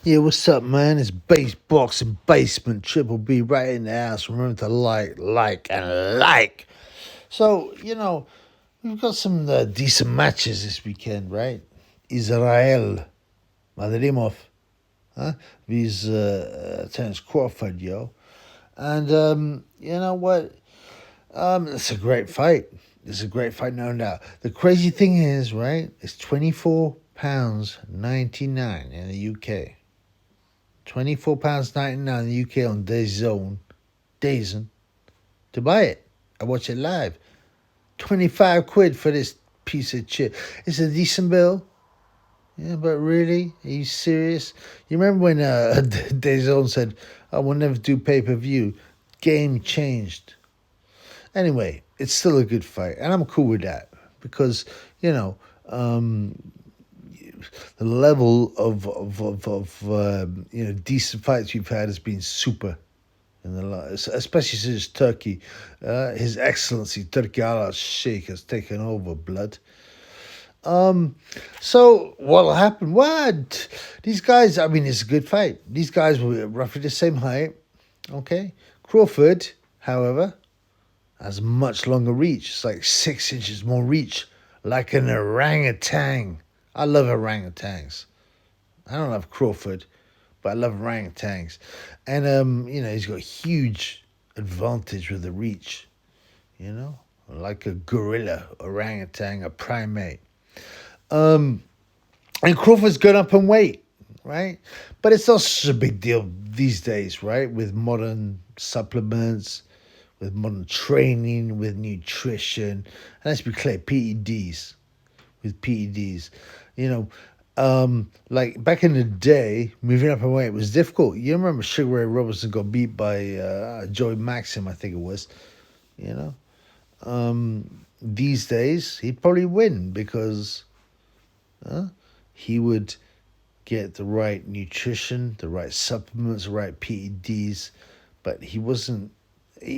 Yeah, what's up, man? It's Base Boxing Basement Triple B right in the house. Remember to like. So, we've got some decent matches this weekend, right? Israil, Madrimov, huh? These Terence Crawford, yo. And you know what? It's a great fight. It's a great fight, no doubt. The crazy thing is, right? It's £24.99 in the UK. £24.99 in the UK on DAZN to buy it. I watch it live. 25 quid for this piece of shit. It's a decent bill. Yeah, but really? Are you serious? You remember when DAZN said, I will never do pay-per-view? Game changed. Anyway, it's still a good fight. And I'm cool with that. Because, the level of decent fights we've had has been super in the last, especially since Turkey. His Excellency Turkey Al Sheikh has taken over. Blood. So what'll happen? What these guys? I mean, it's a good fight. These guys were roughly the same height. Okay, Crawford, however, has much longer reach. It's like 6 inches more reach, like an orangutan. I love orangutans. I don't love Crawford, but I love orangutans. And, he's got a huge advantage with the reach, like a gorilla, orangutan, a primate. And Crawford's gone up in weight, right? But it's not such a big deal these days, right? With modern supplements, with modern training, with nutrition. And let's be clear, PEDs. With PEDs. Like back in the day, moving up in weight was difficult. You remember Sugar Ray Robinson got beat by Joey Maxim, I think it was. These days he'd probably win because he would get the right nutrition, the right supplements, the right PEDs, but he wasn't.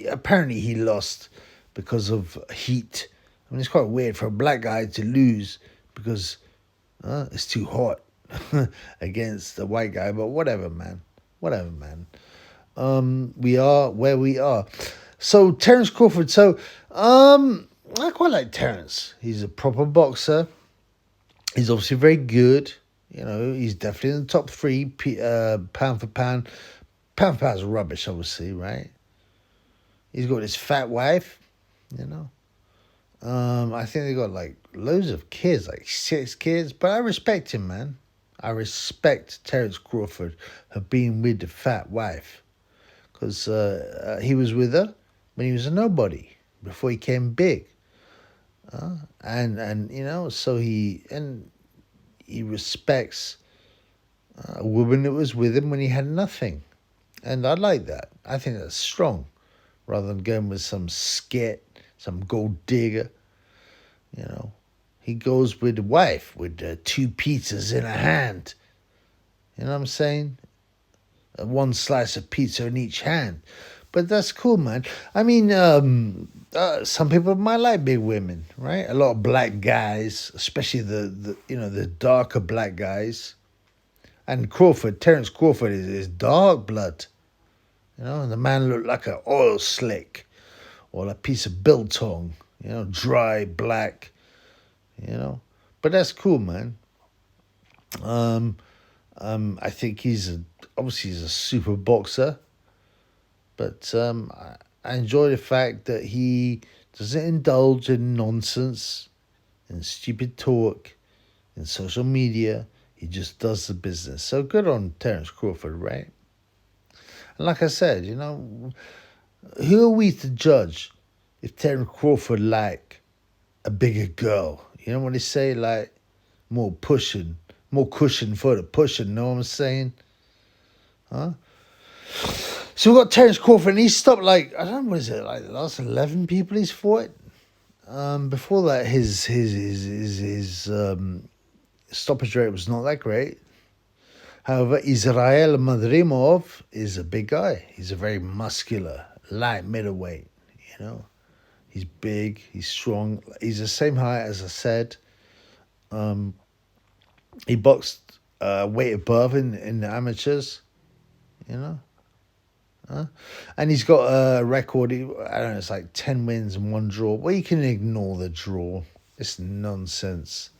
Apparently, he lost because of heat. I mean, it's quite weird for a black guy to lose because it's too hot against the white guy, but whatever, man. Whatever, man. We are where we are. So, Terence Crawford. So, I quite like Terence. He's a proper boxer. He's obviously very good. He's definitely in the top three, pound for pound. Pound for pound is rubbish, obviously, right? He's got his fat wife, I think they got like loads of kids, like 6 kids. But I respect him, man. I respect Terence Crawford for being with the fat wife, because he was with her when he was a nobody before he came big. So he respects a woman that was with him when he had nothing, and I like that. I think that's strong, rather than going with some skit, some gold digger. He goes with the wife with 2 pizzas in her hand. You know what I'm saying? 1 slice of pizza in each hand. But that's cool, man. I mean, some people might like big women, right? A lot of black guys, especially the darker black guys. And Terence Crawford is dark blood. And the man looked like an oil slick or a piece of biltong, dry, black, But that's cool, man. I think obviously he's a super boxer, but I enjoy the fact that he doesn't indulge in nonsense and stupid talk in social media. He just does the business. So good on Terence Crawford, right? And like I said, who are we to judge if Terence Crawford like a bigger girl? You know what they say, like more cushion for the pushing. Know what I'm saying? Huh? So we got Terence Crawford, and he stopped like, I don't know, what is it, like the last 11 people he's fought. Before that, his stoppage rate was not that great. However, Israil Madrimov is a big guy. He's a very muscular, light middleweight. He's big, he's strong. He's the same height as I said. He boxed weight above in the amateurs, you know. And he's got a record, I don't know, it's like 10 wins and 1 draw. Well, you can ignore the draw. It's nonsense,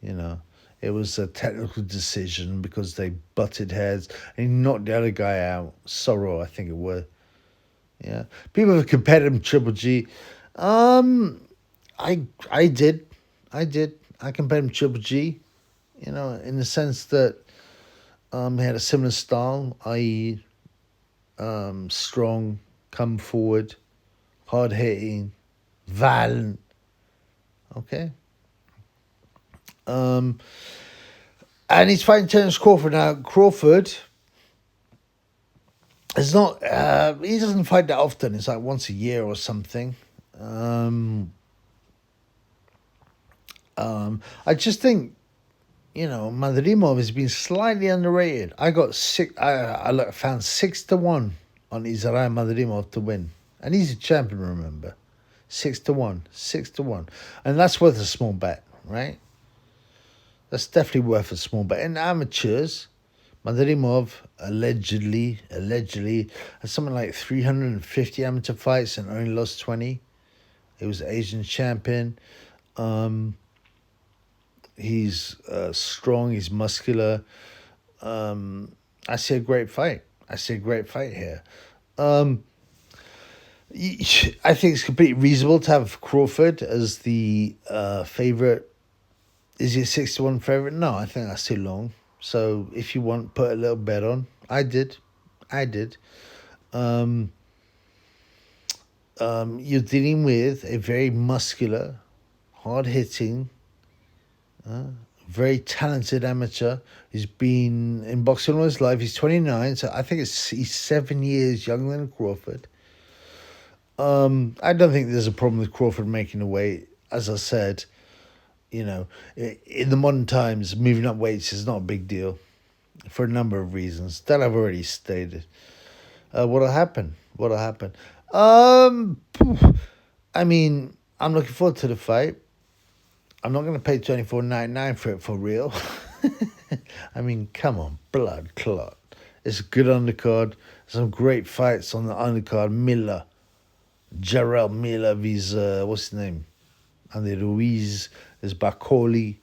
you know. It was a technical decision because they butted heads and he knocked the other guy out. Sorrow, I think it was. Yeah. People have compared him to Triple G. I did. I compared him to Triple G, you know, in the sense that he had a similar style, i.e., strong, come forward, hard hitting, violent. Okay. And he's fighting Terence Crawford now. Crawford is not. He doesn't fight that often. It's like once a year or something. I just think, you know, Madrimov has been slightly underrated. I got six. I found 6-1 on Israil Madrimov to win, and he's a champion. Remember, 6-1, 6-1, and that's worth a small bet, right? That's definitely worth a small bet. In amateurs, Madrimov allegedly has something like 350 amateur fights and only lost 20. He was Asian champion. He's strong. He's muscular. I see a great fight. Here. I think it's completely reasonable to have Crawford as the favorite. Is he a 6-1 favorite? No, I think that's too long. So if you want, put a little bet on. I did. You're dealing with a very muscular, hard-hitting, very talented amateur. He's been in boxing all his life. He's 29, so I think he's 7 years younger than Crawford. I don't think there's a problem with Crawford making the weight. As I said, you know, in the modern times, moving up weights is not a big deal for a number of reasons that I've already stated. What'll happen? I mean, I'm looking forward to the fight. I'm not going to pay $24.99 for it for real. I mean, come on, blood clot. It's a good undercard. Some great fights on the undercard. Jarrell Miller vs. What's his name? Andy Ruiz. There's Bakoli.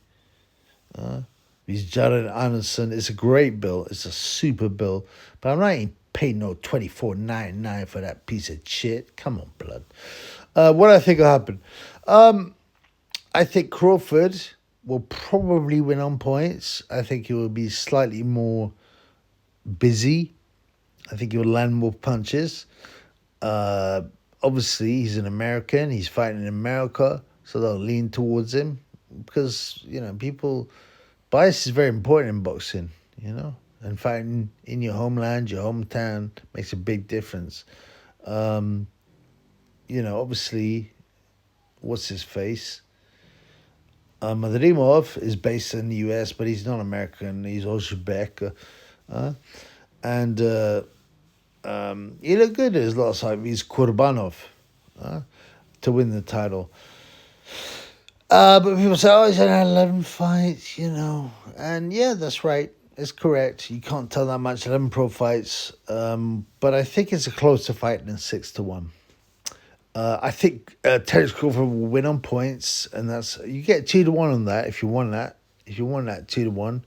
Vs. Jared Anderson. It's a great bill. It's a super bill. But I'm not even paying no $24.99 for that piece of shit. Come on, blood. What I think will happen? I think Crawford will probably win on points. I think he will be slightly more busy. I think he will land more punches. Obviously, he's an American. He's fighting in America, so they'll lean towards him because, you know, bias is very important in boxing, you know, and fighting in your homeland, your hometown makes a big difference. You know, obviously, what's his face? Madrimov is based in the US, but he's not American. He's Uzbek. And he looked good at his last fight. He's Kurbanov to win the title. But people say, oh, he's had 11 fights, you know. And yeah, that's right. It's correct. You can't tell that much. 11 pro fights. But I think it's a closer fight than 6-1. I think Terence Crawford will win on points, and you get 2-1 on that if you want that. If you want that 2-1,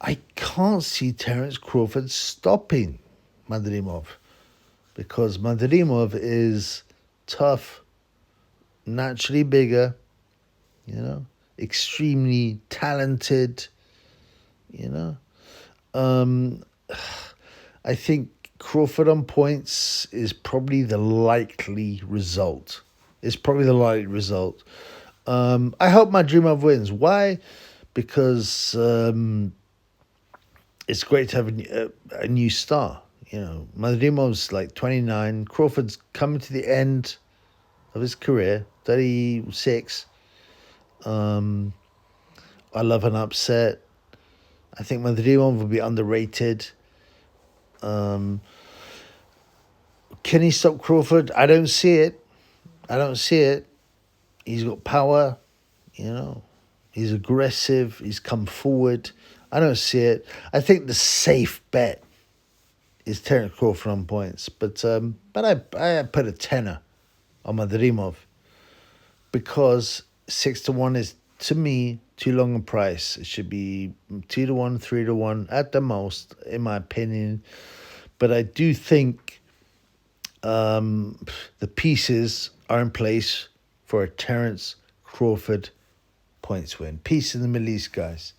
I can't see Terence Crawford stopping Madrimov because Madrimov is tough, naturally bigger, you know, extremely talented, you know. I think Crawford on points is probably the likely result. I hope Madrimov wins. Why? Because it's great to have a new star. You know, Madrimov's like 29. Crawford's coming to the end of his career, 36. I love an upset. I think Madrimov will be underrated. Can he stop Crawford? I don't see it. He's got power, you know. He's aggressive. He's come forward. I don't see it. I think the safe bet is Terence Crawford on points, but I put a tenner on Madrimov because 6-1 is, to me, too long a price. It should be 2-1, 3-1 at the most, in my opinion. But I do think the pieces are in place for a Terence Crawford points win. Peace in the Middle East, guys.